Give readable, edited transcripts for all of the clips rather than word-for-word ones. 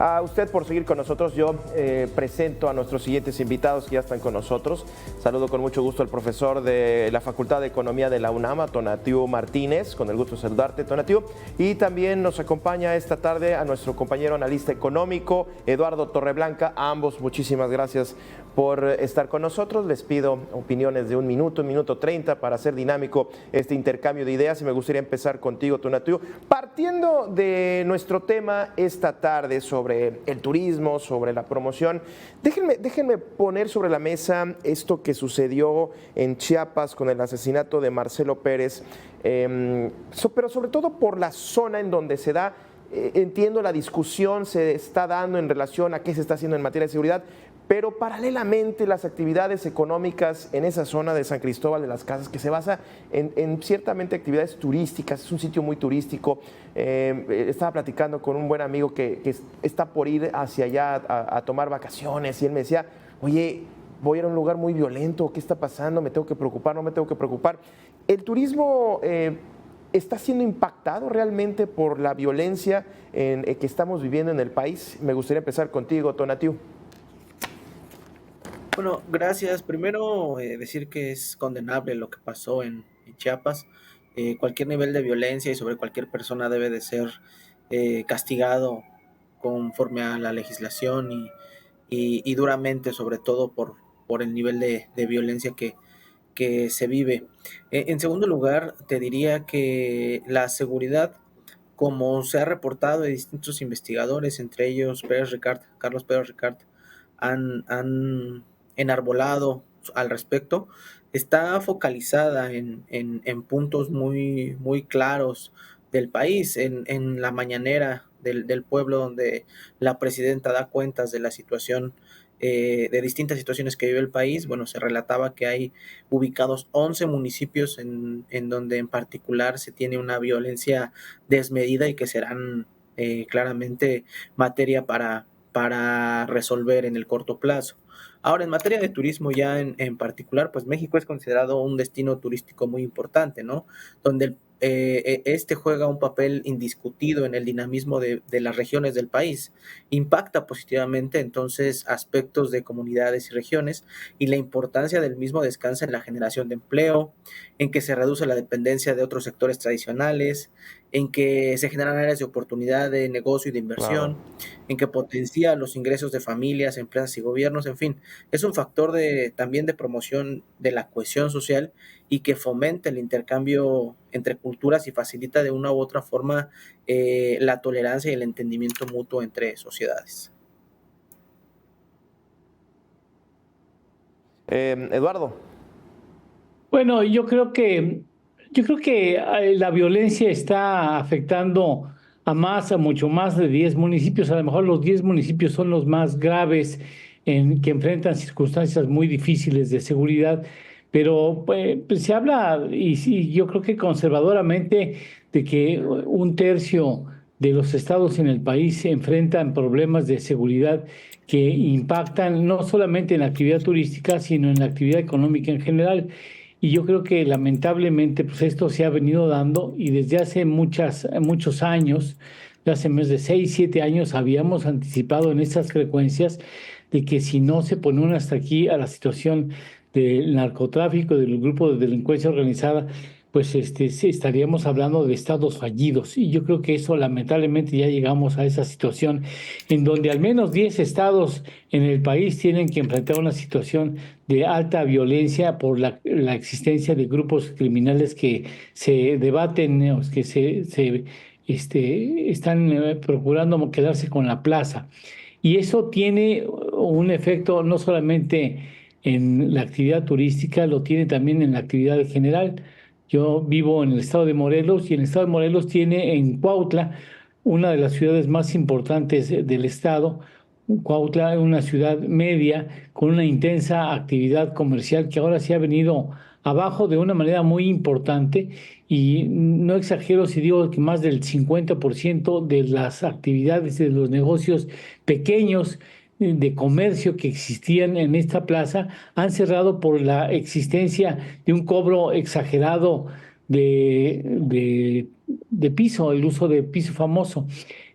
a usted por seguir con nosotros. Yo presento a nuestros siguientes invitados que ya están con nosotros. Saludo con mucho gusto al profesor de la Facultad de Economía de la UNAM, Tonatiuh Martínez, con el gusto de saludarte, Tonatiuh. Y también nos acompaña esta tarde a nuestro compañero analista económico, Eduardo Torreblanca. A ambos, muchísimas gracias por estar con nosotros. Les pido opiniones de un minuto 30 para hacer dinámico este intercambio de ideas. Y me gustaría empezar contigo, Tonatiuh, partiendo de nuestro tema esta tarde sobre el turismo, sobre la promoción. Déjenme poner sobre la mesa esto que sucedió en Chiapas con el asesinato de Marcelo Pérez, pero sobre todo por la zona en donde se da. Entiendo la discusión se está dando en relación a qué se está haciendo en materia de seguridad, pero paralelamente las actividades económicas en esa zona de San Cristóbal de las Casas, que se basa en ciertamente actividades turísticas, es un sitio muy turístico. Estaba platicando con un buen amigo que está por ir hacia allá a tomar vacaciones y él me decía, oye, voy a ir a un lugar muy violento, ¿qué está pasando? ¿Me tengo que preocupar? ¿No me tengo que preocupar? El turismo ¿está siendo impactado realmente por la violencia que estamos viviendo en el país? Me gustaría empezar contigo, Tonatiuh. Bueno, gracias. Primero, decir que es condenable lo que pasó en Chiapas. Cualquier nivel de violencia y sobre cualquier persona debe de ser castigado conforme a la legislación y duramente, sobre todo por el nivel de violencia que se vive. En segundo lugar, te diría que la seguridad, como se ha reportado de distintos investigadores, entre ellos Carlos Pérez Ricard, han enarbolado al respecto, está focalizada en puntos muy claros del país, en la mañanera del pueblo, donde la presidenta da cuentas de la situación, de distintas situaciones que vive el país. Bueno, se relataba que hay ubicados 11 municipios en donde en particular se tiene una violencia desmedida y que serán claramente materia para resolver en el corto plazo. Ahora, en materia de turismo ya en particular, pues México es considerado un destino turístico muy importante, ¿no? Donde este juega un papel indiscutido en el dinamismo de las regiones del país. Impacta positivamente entonces aspectos de comunidades y regiones, y la importancia del mismo descansa en la generación de empleo, en que se reduce la dependencia de otros sectores tradicionales, en que se generan áreas de oportunidad de negocio y de inversión, Claro. en que potencia los ingresos de familias, empresas y gobiernos. En fin, es un factor también de promoción de la cohesión social y que fomenta el intercambio entre culturas y facilita de una u otra forma la tolerancia y el entendimiento mutuo entre sociedades. Eduardo. Bueno, yo creo que la violencia está afectando a mucho más de 10 municipios. A lo mejor los 10 municipios son los más graves que enfrentan circunstancias muy difíciles de seguridad, pero pues, se habla, y sí, yo creo que conservadoramente, de que un tercio de los estados en el país se enfrentan problemas de seguridad que impactan no solamente en la actividad turística, sino en la actividad económica en general. Y yo creo que lamentablemente pues esto se ha venido dando, y desde hace muchos años, de hace más de 6, 7 años, habíamos anticipado en estas frecuencias de que si no se pone un hasta aquí a la situación del narcotráfico, del grupo de delincuencia organizada, pues sí, estaríamos hablando de estados fallidos. Y yo creo que eso lamentablemente ya llegamos a esa situación en donde al menos 10 estados en el país tienen que enfrentar una situación de alta violencia por la existencia de grupos criminales que se debaten, que están procurando quedarse con la plaza. Y eso tiene un efecto no solamente en la actividad turística, lo tiene también en la actividad en general. Yo vivo en el estado de Morelos, y el estado de Morelos tiene en Cuautla, una de las ciudades más importantes del estado. Cuautla es una ciudad media con una intensa actividad comercial que ahora se ha venido abajo de una manera muy importante, y no exagero si digo que más del 50% de las actividades de los negocios pequeños de comercio que existían en esta plaza han cerrado por la existencia de un cobro exagerado de piso, el uso de piso famoso.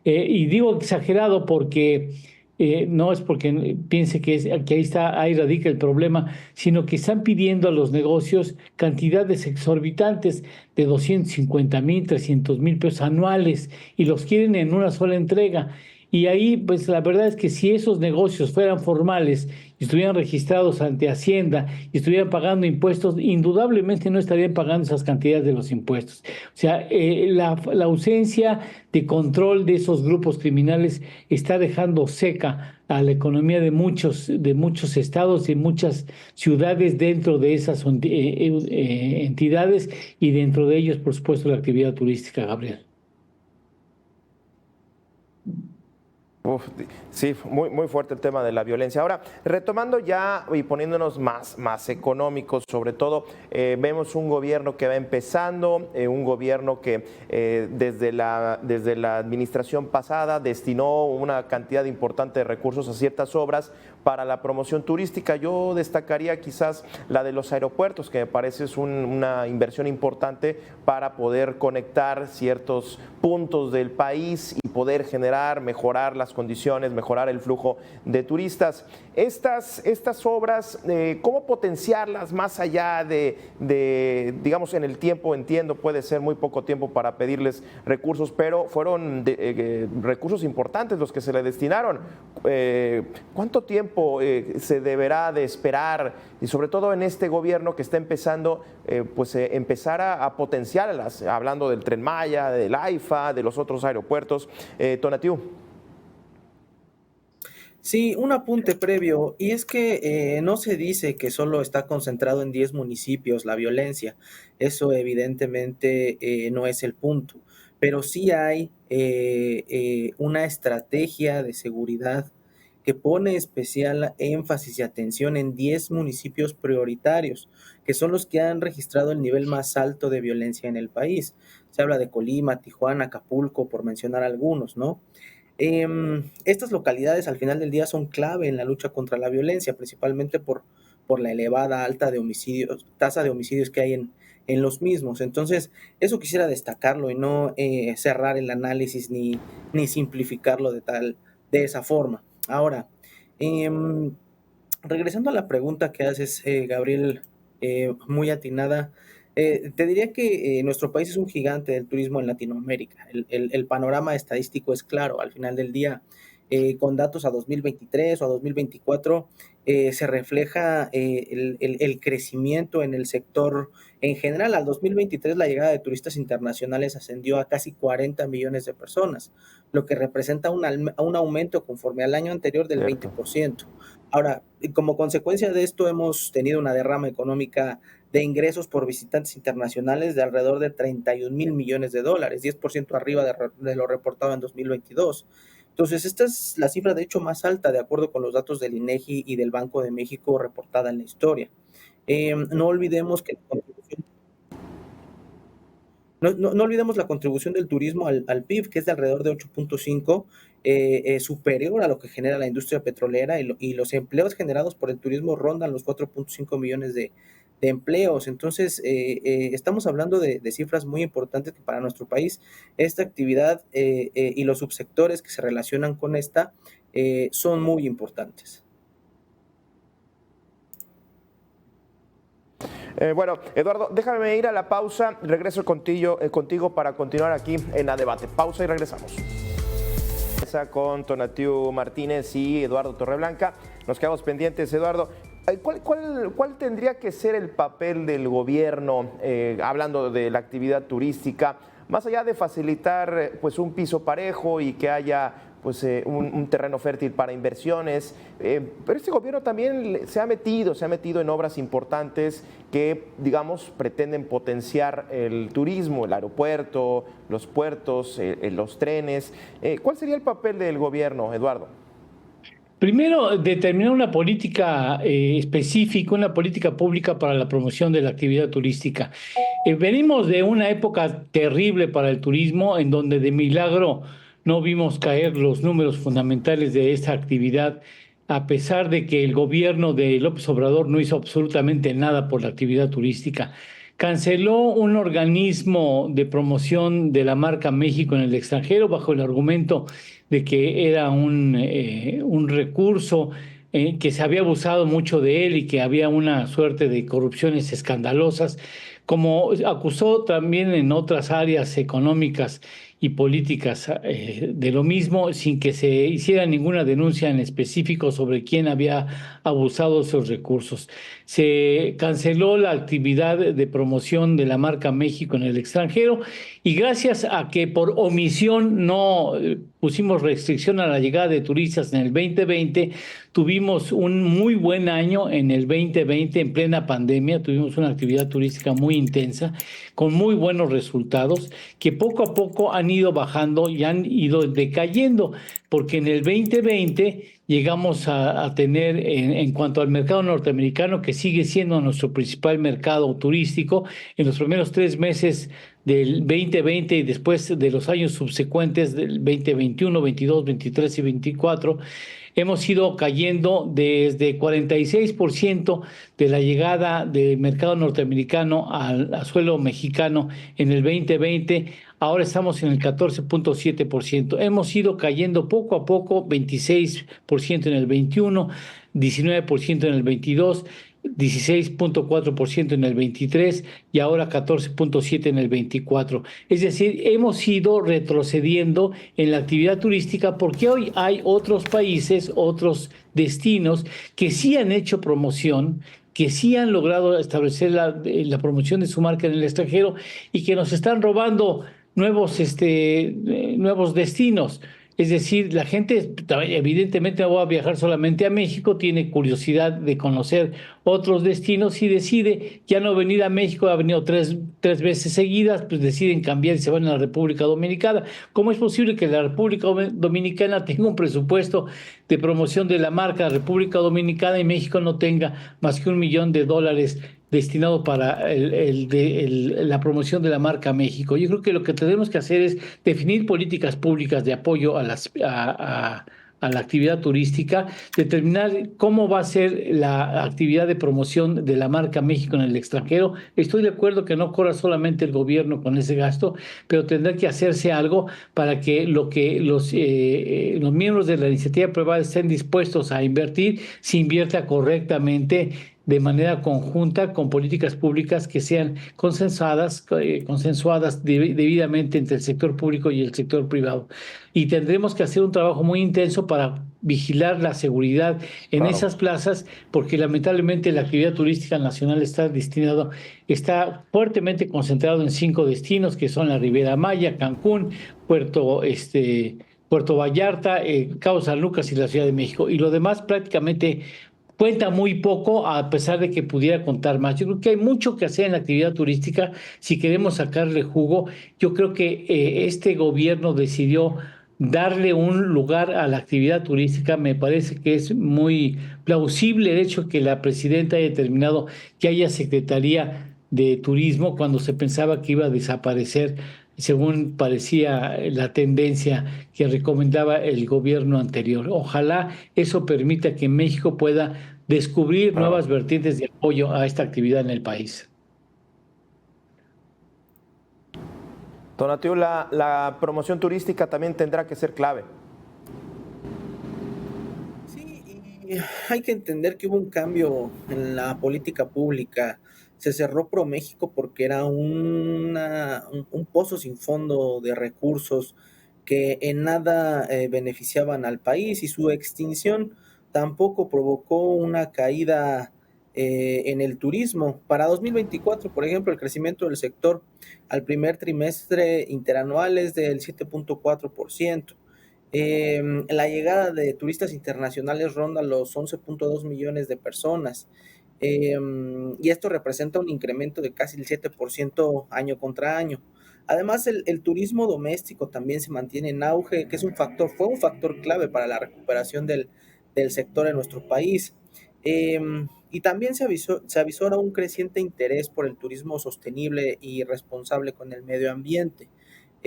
Y digo exagerado porque no es porque piense que ahí radica el problema, sino que están pidiendo a los negocios cantidades exorbitantes de 250,000, 300,000 pesos anuales y los quieren en una sola entrega. Y ahí, pues la verdad es que si esos negocios fueran formales y estuvieran registrados ante Hacienda y estuvieran pagando impuestos, indudablemente no estarían pagando esas cantidades de los impuestos. O sea, la ausencia de control de esos grupos criminales está dejando seca a la economía de muchos estados y muchas ciudades dentro de esas entidades y dentro de ellos, por supuesto, la actividad turística, Gabriel. Uf, sí, muy fuerte el tema de la violencia. Ahora, retomando ya y poniéndonos más económicos, sobre todo, vemos un gobierno que va empezando, un gobierno que desde la administración pasada destinó una cantidad importante de recursos a ciertas obras para la promoción turística. Yo destacaría quizás la de los aeropuertos, que me parece es una inversión importante para poder conectar ciertos puntos del país y poder mejorar las condiciones, mejorar el flujo de turistas. Estas obras, ¿cómo potenciarlas más allá digamos, en el tiempo? Entiendo, puede ser muy poco tiempo para pedirles recursos, pero fueron recursos importantes los que se le destinaron. ¿Cuánto tiempo se deberá de esperar, y sobre todo en este gobierno que está empezando, empezar a potenciarlas, hablando del Tren Maya, del AIFA, de los otros aeropuertos? Tonatiuh. Sí, un apunte previo, y es que no se dice que solo está concentrado en 10 municipios la violencia, eso evidentemente no es el punto, pero sí hay una estrategia de seguridad que pone especial énfasis y atención en 10 municipios prioritarios, que son los que han registrado el nivel más alto de violencia en el país. Se habla de Colima, Tijuana, Acapulco, por mencionar algunos, ¿no? Estas localidades al final del día son clave en la lucha contra la violencia, principalmente por la elevada tasa de homicidios que hay en los mismos. Entonces, eso quisiera destacarlo y no cerrar el análisis ni simplificarlo de esa forma. Ahora, regresando a la pregunta que haces, Gabriel, muy atinada. Te diría que nuestro país es un gigante del turismo en Latinoamérica. El panorama estadístico es claro. Al final del día, con datos a 2023 o a 2024, se refleja el crecimiento en el sector en general. Al 2023, la llegada de turistas internacionales ascendió a casi 40 millones de personas, lo que representa un aumento conforme al año anterior del Cierto. 20%. Ahora, como consecuencia de esto, hemos tenido una derrama económica de ingresos por visitantes internacionales de alrededor de 31,000 millones de dólares, 10% arriba de lo reportado en 2022. Entonces, esta es la cifra de hecho más alta de acuerdo con los datos del INEGI y del Banco de México reportada en la historia. No olvidemos que no olvidemos la contribución del turismo al PIB, que es de alrededor de 8.5, superior a lo que genera la industria petrolera, y los empleos generados por el turismo rondan los 4.5 millones de empleos. Entonces, estamos hablando de cifras muy importantes que para nuestro país esta actividad y los subsectores que se relacionan con esta son muy importantes. Bueno, Eduardo, déjame ir a la pausa. Regreso contigo para continuar aquí en la debate. Pausa y regresamos. Con Tonatiuh Martínez y Eduardo Torreblanca. Nos quedamos pendientes, Eduardo. ¿Cuál tendría que ser el papel del gobierno, hablando de la actividad turística, más allá de facilitar pues un piso parejo y que haya pues un terreno fértil para inversiones? Pero este gobierno también se ha metido en obras importantes que, digamos, pretenden potenciar el turismo, el aeropuerto, los puertos, los trenes. ¿Cuál sería el papel del gobierno, Eduardo? Primero, determinar una política específica, una política pública para la promoción de la actividad turística. Venimos de una época terrible para el turismo, en donde de milagro no vimos caer los números fundamentales de esta actividad, a pesar de que el gobierno de López Obrador no hizo absolutamente nada por la actividad turística. canceló un organismo de promoción de la marca México en el extranjero bajo el argumento de que era un recurso que se había abusado mucho de él y que había una suerte de corrupciones escandalosas, como acusó también en otras áreas económicas y políticas de lo mismo, sin que se hiciera ninguna denuncia en específico sobre quién había abusado de esos recursos. Se canceló la actividad de promoción de la marca México en el extranjero y gracias a que por omisión no pusimos restricción a la llegada de turistas en el 2020, tuvimos un muy buen año en el 2020 en plena pandemia, tuvimos una actividad turística muy intensa con muy buenos resultados que poco a poco han ido bajando y han ido decayendo, porque en el 2020 llegamos a tener, en cuanto al mercado norteamericano, que sigue siendo nuestro principal mercado turístico, en los primeros 3 meses del 2020 y después de los años subsecuentes del 2021, 22, 23 y 24, hemos ido cayendo desde 46% de la llegada del mercado norteamericano al suelo mexicano en el 2020. Ahora estamos en el 14.7%. Hemos ido cayendo poco a poco, 26% en el 21, 19% en el 22, 16.4% en el 23 y ahora 14.7% en el 24. Es decir, hemos ido retrocediendo en la actividad turística porque hoy hay otros países, otros destinos que sí han hecho promoción, que sí han logrado establecer la promoción de su marca en el extranjero y que nos están robando nuevos destinos. Es decir, la gente evidentemente no va a viajar solamente a México, tiene curiosidad de conocer otros destinos y decide ya no venir a México, ha venido tres veces seguidas, pues deciden cambiar y se van a la República Dominicana. ¿Cómo es posible que la República Dominicana tenga un presupuesto de promoción de la marca República Dominicana y México no tenga más que $1 millón destinado para la promoción de la marca México? Yo creo que lo que tenemos que hacer es definir políticas públicas de apoyo a la actividad turística, determinar cómo va a ser la actividad de promoción de la marca México en el extranjero. Estoy de acuerdo que no corra solamente el gobierno con ese gasto, pero tendrá que hacerse algo para que los miembros de la iniciativa privada estén dispuestos a invertir, se invierta correctamente de manera conjunta con políticas públicas que sean consensuadas debidamente entre el sector público y el sector privado. Y tendremos que hacer un trabajo muy intenso para vigilar la seguridad en Claro. esas plazas, porque lamentablemente la actividad turística nacional está fuertemente concentrado en 5 destinos, que son la Riviera Maya, Cancún, Puerto Vallarta, Cabo San Lucas y la Ciudad de México. Y lo demás prácticamente cuenta muy poco, a pesar de que pudiera contar más. Yo creo que hay mucho que hacer en la actividad turística si queremos sacarle jugo. Yo creo que este gobierno decidió darle un lugar a la actividad turística. Me parece que es muy plausible el hecho que la presidenta haya determinado que haya Secretaría de Turismo cuando se pensaba que iba a desaparecer, según parecía la tendencia que recomendaba el gobierno anterior. Ojalá eso permita que México pueda descubrir Claro. nuevas vertientes de apoyo a esta actividad en el país. Tonatiuh, la promoción turística también tendrá que ser clave. Sí, y hay que entender que hubo un cambio en la política pública. Se cerró ProMéxico porque era un pozo sin fondo de recursos que en nada beneficiaban al país, y su extinción tampoco provocó una caída en el turismo. Para 2024, por ejemplo, el crecimiento del sector al primer trimestre interanual es del 7.4%. La llegada de turistas internacionales ronda los 11.2 millones de personas, y esto representa un incremento de casi el 7% año contra año. Además, el turismo doméstico también se mantiene en auge, que fue un factor clave para la recuperación del sector en nuestro país. Y también se avisora un creciente interés por el turismo sostenible y responsable con el medio ambiente.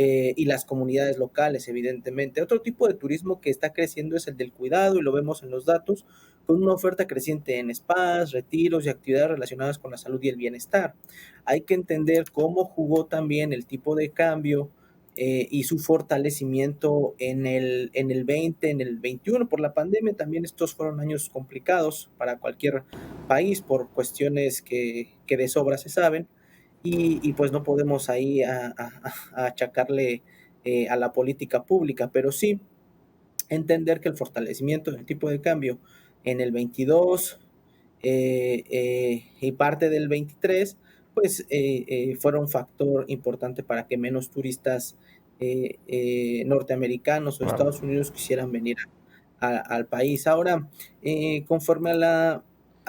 y las comunidades locales, evidentemente. Otro tipo de turismo que está creciendo es el del cuidado, y lo vemos en los datos, con una oferta creciente en spas, retiros y actividades relacionadas con la salud y el bienestar. Hay que entender cómo jugó también el tipo de cambio y su fortalecimiento en el 20, en el 21 por la pandemia. También estos fueron años complicados para cualquier país por cuestiones que de sobra se saben, y pues no podemos ahí a achacarle a la política pública, pero sí entender que el fortalecimiento del tipo de cambio en el 22 y parte del 23, pues fueron un factor importante para que menos turistas norteamericanos o Claro. Estados Unidos quisieran venir al país. Ahora, conforme a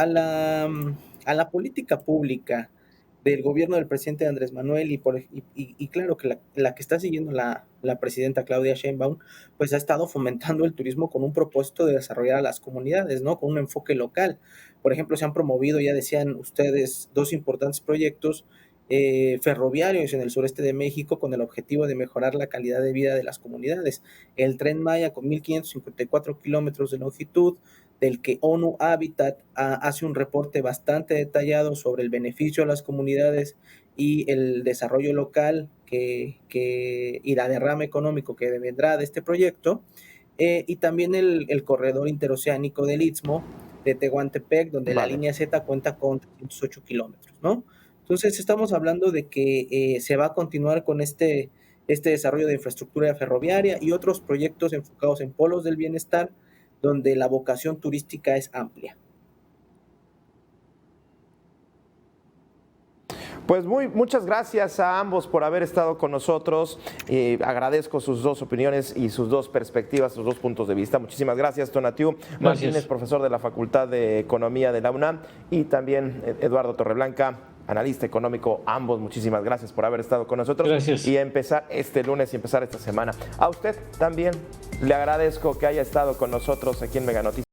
la política pública del gobierno del presidente Andrés Manuel y claro que la que está siguiendo la presidenta Claudia Sheinbaum, pues ha estado fomentando el turismo con un propósito de desarrollar a las comunidades, ¿no? Con un enfoque local. Por ejemplo, se han promovido, ya decían ustedes, dos importantes proyectos ferroviarios en el sureste de México con el objetivo de mejorar la calidad de vida de las comunidades. El Tren Maya con 1.554 kilómetros de longitud, del que ONU Habitat hace un reporte bastante detallado sobre el beneficio a las comunidades y el desarrollo local y la derrama económico que vendrá de este proyecto, y también el corredor interoceánico del Istmo de Tehuantepec, donde la Vale. línea Z cuenta con 308 kilómetros, ¿no? Entonces estamos hablando de que se va a continuar con este desarrollo de infraestructura ferroviaria y otros proyectos enfocados en polos del bienestar, donde la vocación turística es amplia. Pues muchas gracias a ambos por haber estado con nosotros. Agradezco sus dos opiniones y sus dos perspectivas, sus dos puntos de vista. Muchísimas gracias, Tonatiuh Martínez, profesor de la Facultad de Economía de la UNAM, y también Eduardo Torreblanca, analista económico. Ambos, muchísimas gracias por haber estado con nosotros. Gracias. Y empezar este lunes y empezar esta semana. A usted también le agradezco que haya estado con nosotros aquí en Mega Noticias.